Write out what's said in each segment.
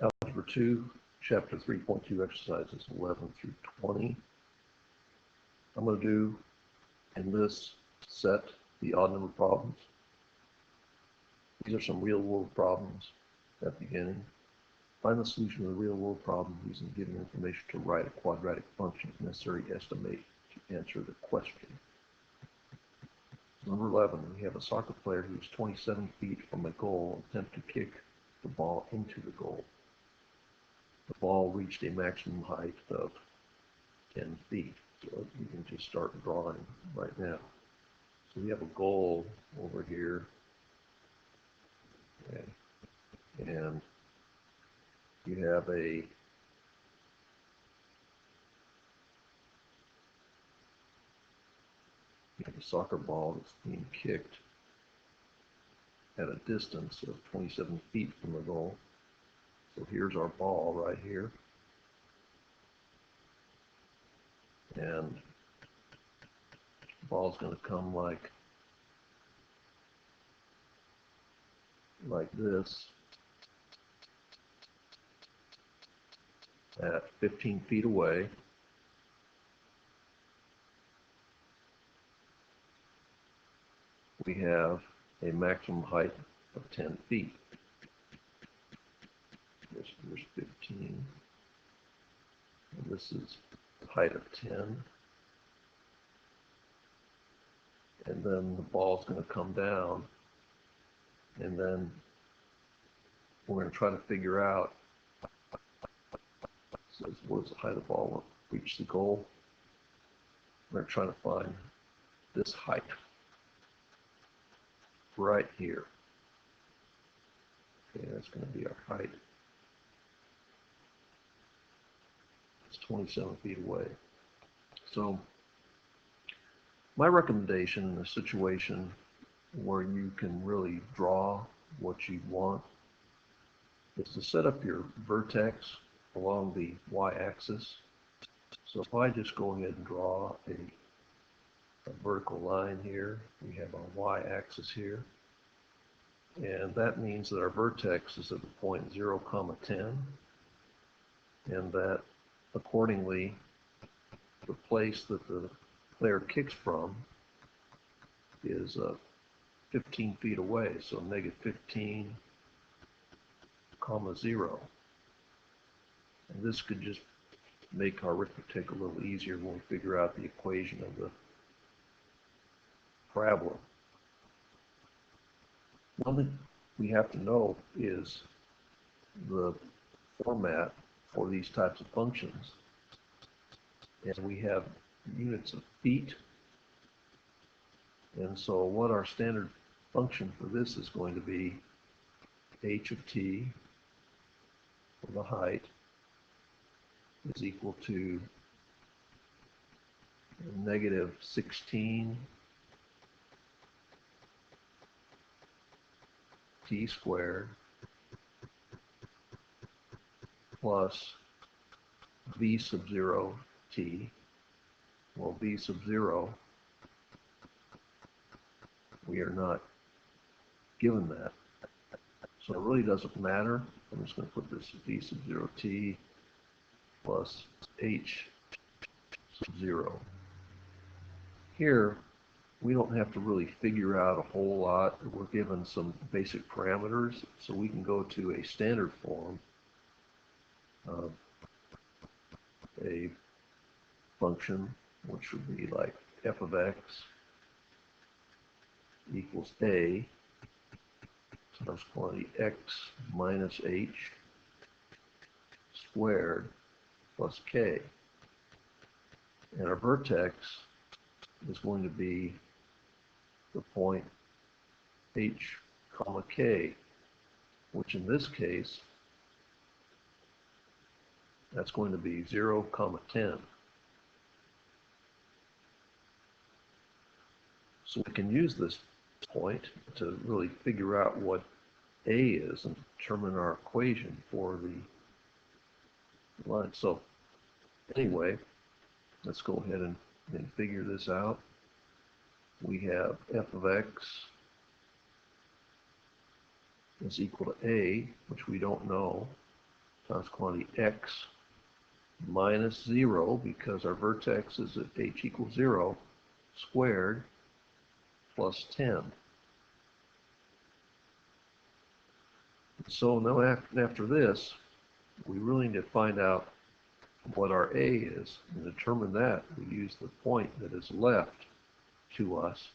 Algebra 2, Chapter 3.2, exercises 11 through 20. I'm going to do in this set the odd number problems. These are some real-world problems at the beginning. Find the solution of the real-world problem using given information to write a quadratic function necessary to estimate to answer the question. Number 11, we have a soccer player who is 27 feet from a goal and attempt to kick the ball into the goal. The ball reached a maximum height of 10 feet. So you can just start drawing right now. So we have a goal over here. Okay. And you have a soccer ball that's being kicked at a distance of 27 feet from the goal. So here's our ball right here. And the ball's going to come like this at 15 feet away. We have a maximum height of 10 feet. Here's 15. And this is the height of 10. And then the ball's going to come down. And then we're going to try to figure out, says what is the height of the ball when it reaches the goal. We're going to try to find this height right here. Okay, that's going to be our height. It's 27 feet away. So my recommendation in a situation where you can really draw what you want is to set up your vertex along the y-axis. So if I just go ahead and draw a vertical line here, we have our y-axis here, and that means that our vertex is at the point 0, 10, and that accordingly the place that the player kicks from is 15 feet away, so negative 15, 0. And this could just make our arithmetic a little easier when we figure out the equation of the parabola. One thing we have to know is the format for these types of functions. And we have units of feet. And so what our standard function for this is going to be h of t for the height is equal to negative 16 t squared plus v sub 0 t. Well, v sub 0, we are not given that. So it really doesn't matter. I'm just going to put this v sub 0 t plus h sub 0. Here, we don't have to really figure out a whole lot. We're given some basic parameters, so we can go to a standard form of a function, which would be like f of x equals a times quantity x minus h squared plus k. And our vertex is going to be the point h comma k, which in this case, that's going to be 0, 10. So we can use this point to really figure out what a is and determine our equation for the line. So anyway, let's go ahead and figure this out. We have f of x is equal to a, which we don't know. times quantity x minus 0, because our vertex is at h equals 0, squared plus 10. So now after this, we really need to find out what our a is, and determine that. We use the point that is left to us,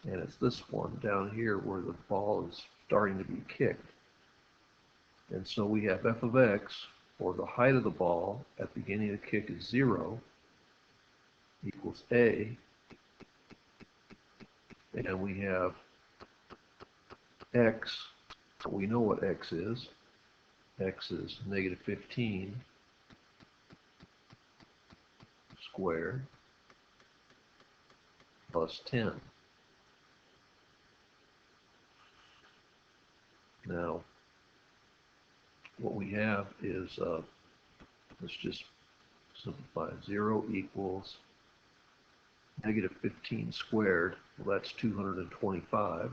and it's this one down here where the ball is starting to be kicked. And so we have f of x, or the height of the ball at the beginning of the kick is 0, equals a, and we have x, we know what x is. X is negative 15 squared plus 10. Now, what we have is, let's just simplify. 0 equals negative 15 squared. Well, that's 225.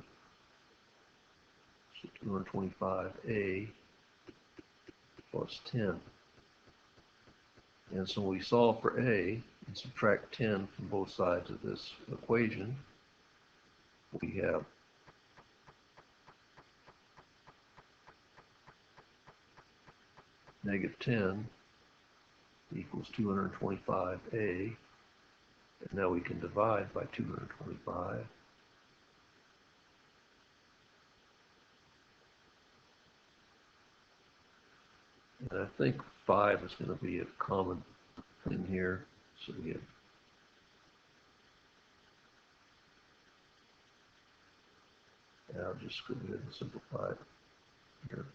So 225a plus 10. And so we solve for a and subtract 10 from both sides of this equation. We have negative 10 equals 225a, and now we can divide by 225. And I think 5 is going to be a common thing here, so we have I'll just go ahead and simplify it here,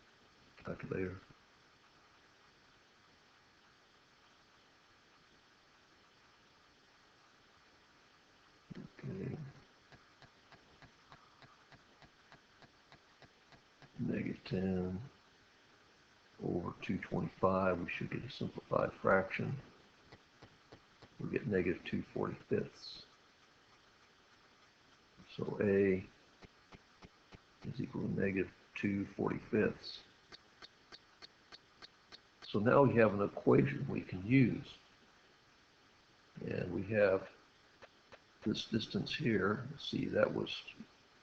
calculator. Okay. Negative 10 over 225, we should get a simplified fraction. We'll get negative 2/45. So a is equal to negative 2/45. So now we have an equation we can use. And we have this distance here. See, that was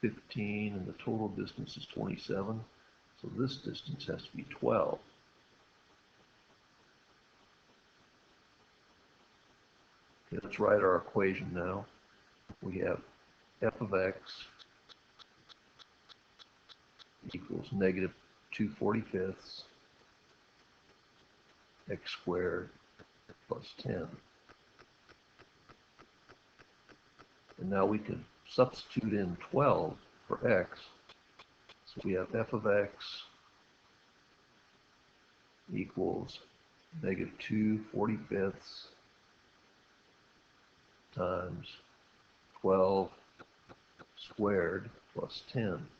15, and the total distance is 27. So this distance has to be 12. Okay, let's write our equation now. We have f of x equals negative 2/45 x squared plus 10. And now we can substitute in 12 for x. So we have f of x equals negative 2/45 times 12 squared plus 10.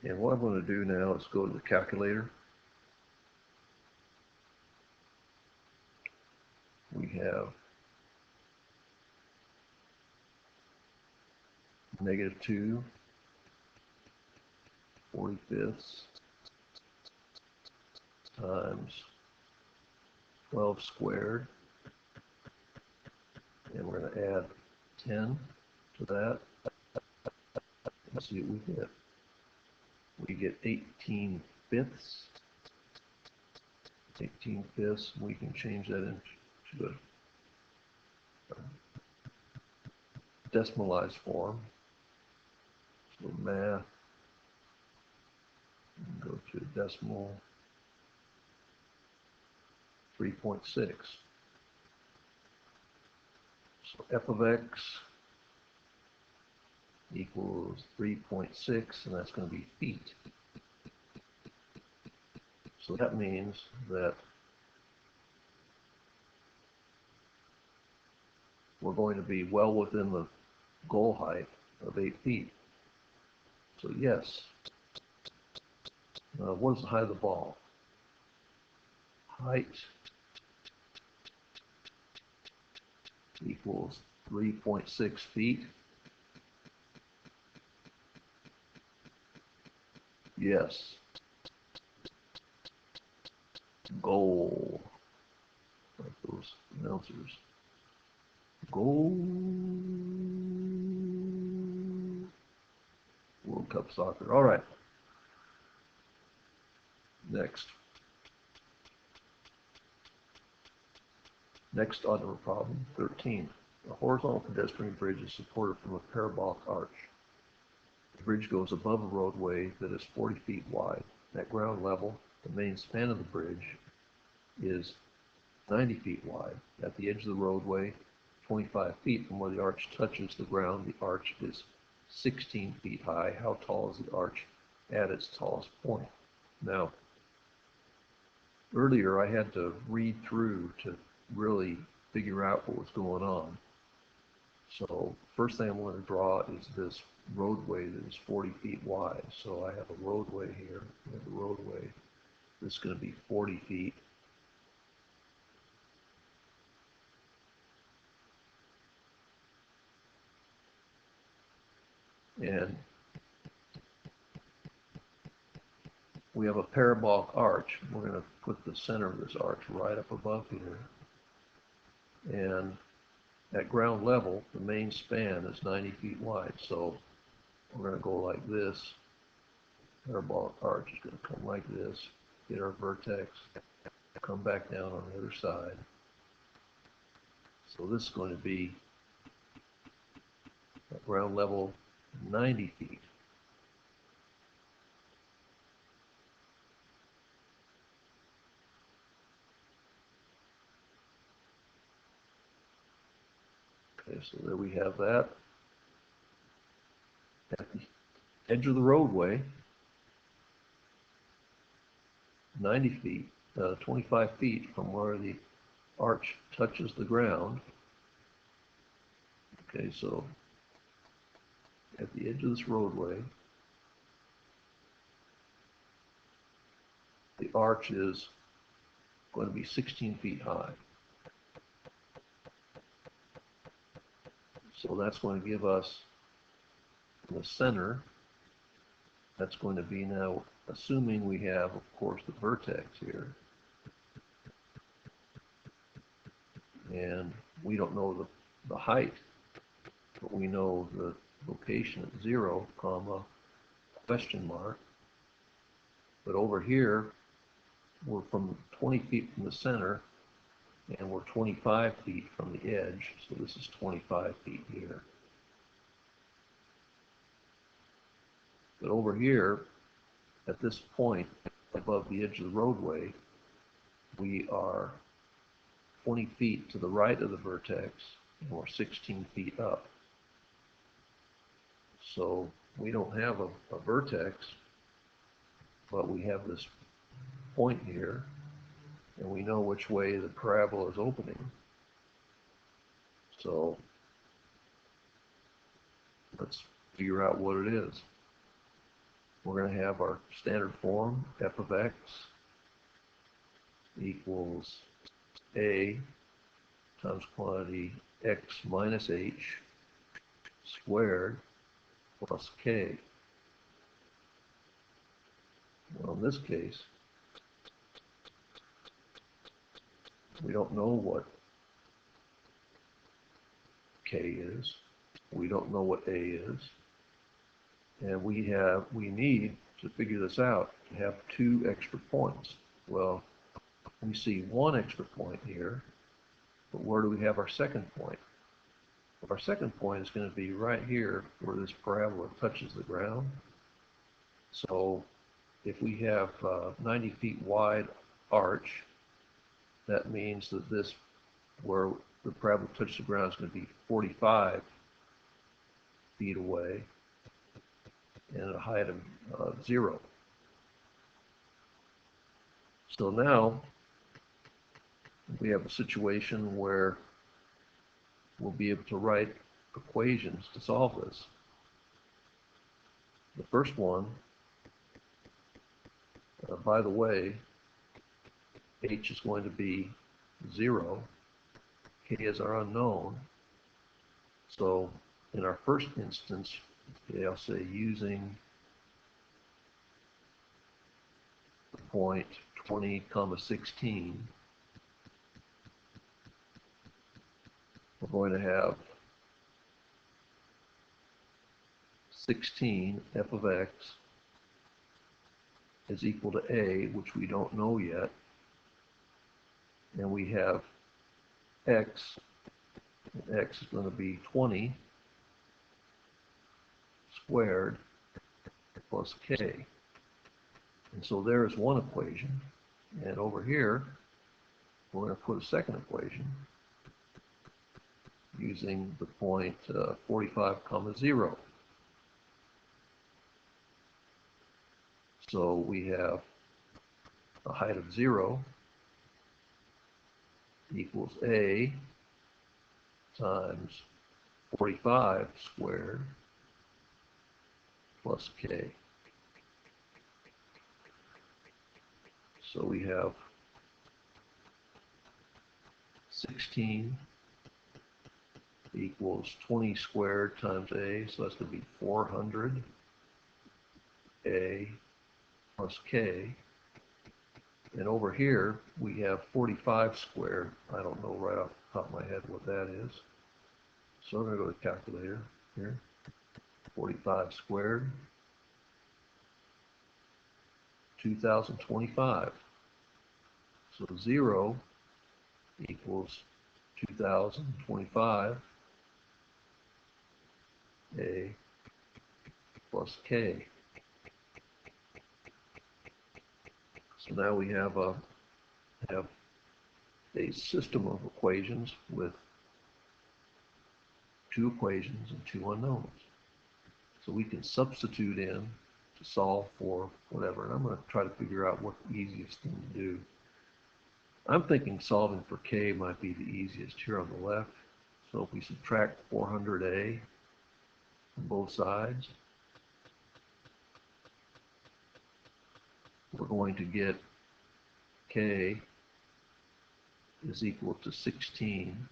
And what I'm going to do now is go to the calculator. We have negative 2/45 times 12 squared, and we're going to add 10 to that. Let's see what we get. We get 18/5. 18/5. We can change that into a decimalized form. So math, go to decimal, 3.6. So f of x equals 3.6, and that's going to be feet. So that means that we're going to be well within the goal height of 8 feet. So yes. What is the height of the ball? Height equals 3.6 feet. Yes. Goal, like those announcers. Goal. World Cup soccer. All right. Next. Next on problem 13. A horizontal pedestrian bridge is supported from a parabolic arch. The bridge goes above a roadway that is 40 feet wide. At ground level, the main span of the bridge is 90 feet wide. At the edge of the roadway, 25 feet from where the arch touches the ground, the arch is 16 feet high. How tall is the arch at its tallest point? Now, earlier I had to read through to really figure out what was going on. So first thing I'm going to draw is this roadway that is 40 feet wide. So I have a roadway here. I have a roadway that's going to be 40 feet. And we have a parabolic arch. We're going to put the center of this arch right up above here. And at ground level, the main span is 90 feet wide. So we're going to go like this. Parabolic arch is going to come like this, get our vertex, come back down on the other side. So this is going to be at ground level 90 feet. Okay, so there we have that. At the edge of the roadway, 90 feet, 25 feet from where the arch touches the ground. Okay, so at the edge of this roadway, the arch is going to be 16 feet high. So that's going to give us the center. That's going to be now, assuming we have, of course, the vertex here. And we don't know the height, but we know the location at 0, comma, question mark. But over here, we're from 20 feet from the center, and we're 25 feet from the edge, so this is 25 feet here. But over here, at this point, above the edge of the roadway, we are 20 feet to the right of the vertex, and we're 16 feet up. So we don't have a vertex, but we have this point here, and we know which way the parabola is opening. So let's figure out what it is. We're going to have our standard form, f of x equals a times quantity x minus h squared plus k. Well, in this case, we don't know what k is. We don't know what a is. And we need to figure this out to have 2 extra points. Well, we see 1 extra point here, but where do we have our second point? Well, our second point is going to be right here where this parabola touches the ground. So if we have 90 feet wide arch, that means that this, where the parabola touches the ground, is going to be 45 feet away and at a height of 0. So now we have a situation where we'll be able to write equations to solve this. The first one, by the way, h is going to be 0, k is our unknown. So in our first instance, I'll say using the point 20 comma 16, we're going to have 16 f of x is equal to a, which we don't know yet, and we have x, and x is going to be 20 squared plus k. And so there's one equation, and over here we're going to put a second equation using the point 45 comma 0. So we have the height of 0 equals a times 45 squared plus k. So we have 16 equals 20 squared times a, so that's going to be 400 a plus k. And over here we have 45 squared. I don't know right off the top of my head what that is. So I'm going to go to the calculator here. 45 squared, 2025. So 0 equals 2025 a plus k. So now we have a system of equations with two equations and two unknowns. So we can substitute in to solve for whatever. And I'm going to try to figure out what the easiest thing to do. I'm thinking solving for k might be the easiest here on the left. So if we subtract 400a from both sides, we're going to get k is equal to 16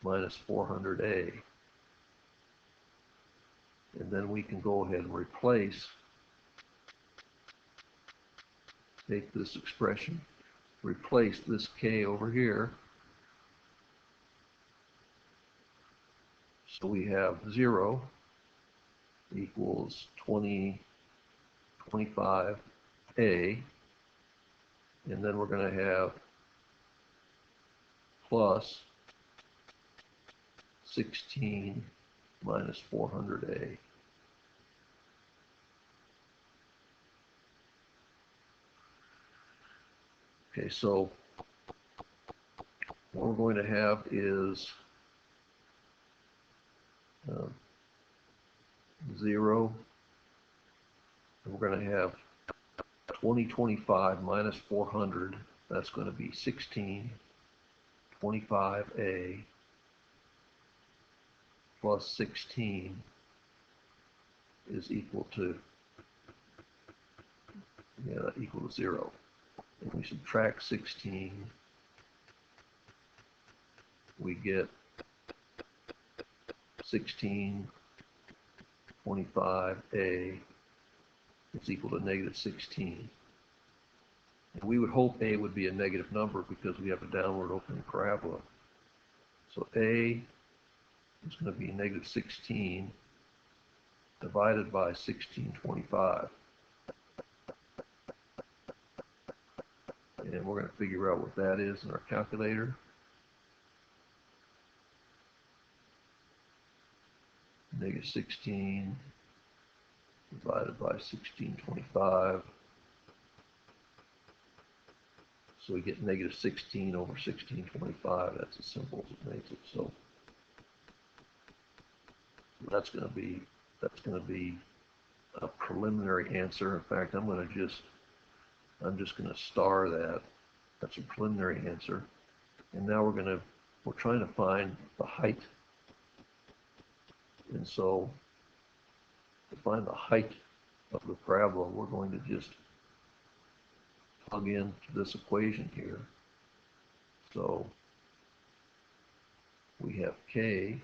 minus 400a. And then we can go ahead and replace, take this expression, replace this k over here. So we have 0 equals 25a, and then we're going to have plus 16 minus 400a. Okay, so what we're going to have is 0, and we're going to have 2025 minus 400, that's going to be 16, 25a plus 16 is equal to, equal to 0. And we subtract 16, we get 16, 25a is equal to negative 16. And we would hope a would be a negative number because we have a downward opening parabola. So a is going to be negative 16 divided by 1625. And we're going to figure out what that is in our calculator. Negative 16 divided by 1625. So we get negative 16 over 1625. That's as simple as it makes it. So that's going to be a preliminary answer. In fact, I'm just going to star that. That's a preliminary answer. And now we're trying to find the height. And so to find the height of the parabola, we're going to just plug into this equation here. So we have k,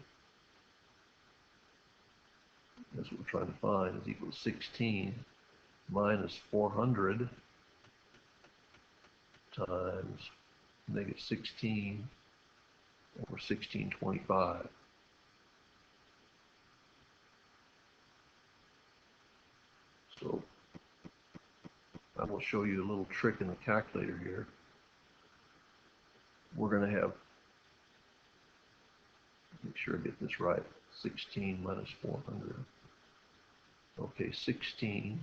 that's what we're trying to find, is equal to 16 minus 400 times negative 16 over 1625. So I will show you a little trick in the calculator here. We're going to have, make sure I get this right, 16 minus 400. Okay, 16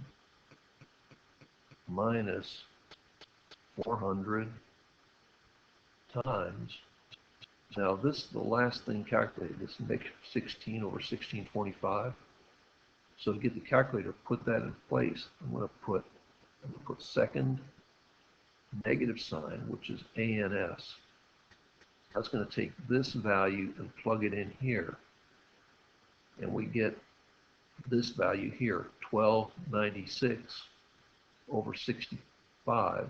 minus 400 times, now this is the last thing calculated, this negative 16 over 1625. So to get the calculator, put that in place. I'm going to put second negative sign, which is ANS. That's going to take this value and plug it in here. And we get this value here, 1296 over 65.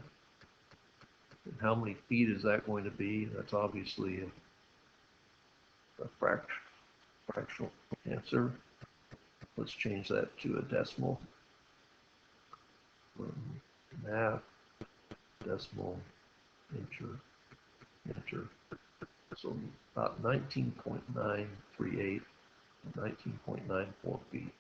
And how many feet is that going to be? That's obviously a fractional answer. Let's change that to a decimal. Math, decimal, enter. So about 19.938, 19.94 feet.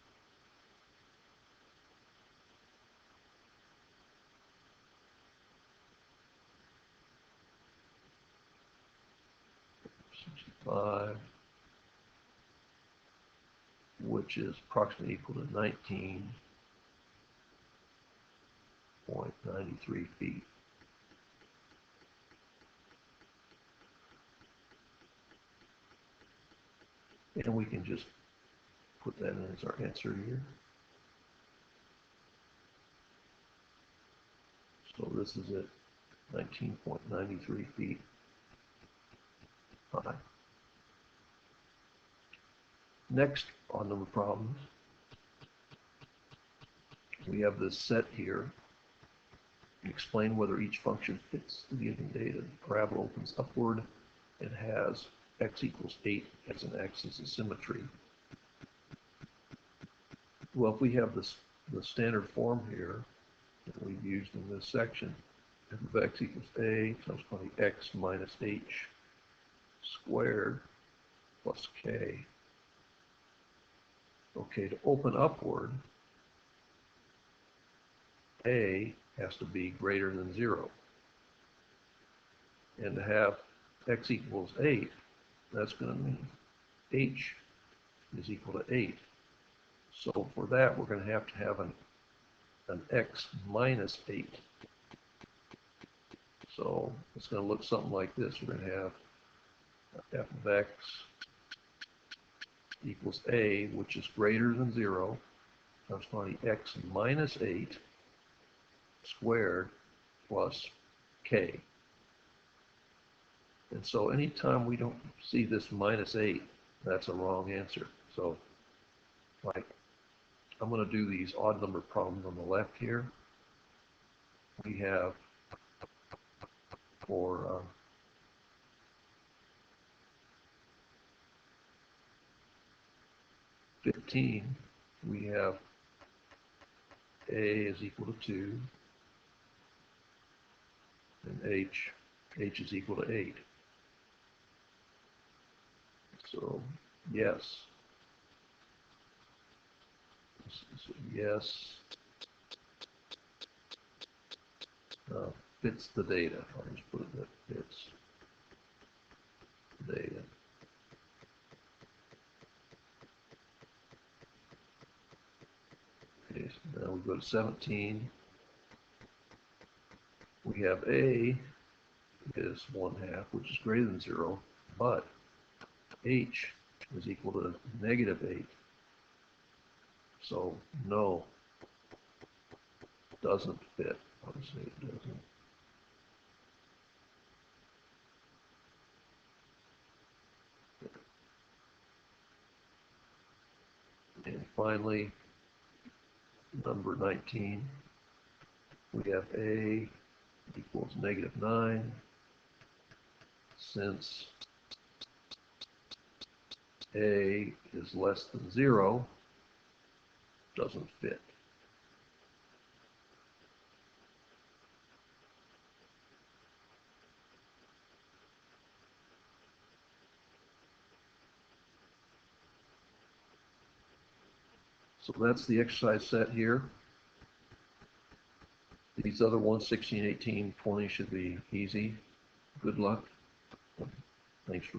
Which is approximately equal to 19.93 feet. And we can just put that in as our answer here. So this is it, 19.93 feet high. Next, odd number problems. We have this set here. Explain whether each function fits the given data. The parabola opens upward and has x equals 8 as an axis of symmetry. Well, if we have the standard form here that we've used in this section, f of x equals a times quantity x minus h squared plus k. Okay, to open upward, a has to be greater than 0. And to have x equals 8, that's going to mean h is equal to 8. So for that, we're going to have an x minus 8. So it's going to look something like this. We're going to have f of x equals a, which is greater than 0, times quantity x minus 8 squared plus k. And so anytime we don't see this minus 8, that's a wrong answer. So like, I'm going to do these odd number problems on the left here. We have for 15, we have a is equal to 2, and h is equal to 8. So yes, yes, fits the data. I'll just put it that fits the data. Okay, so now we go to 17. We have a is 1/2, which is greater than 0, but h is equal to negative 8. So no, doesn't fit. Obviously it doesn't. And finally, number 19, we have a equals negative 9. Since a is less than 0, doesn't fit. So that's the exercise set here. These other ones, 16, 18, 20, should be easy. Good luck. Thanks for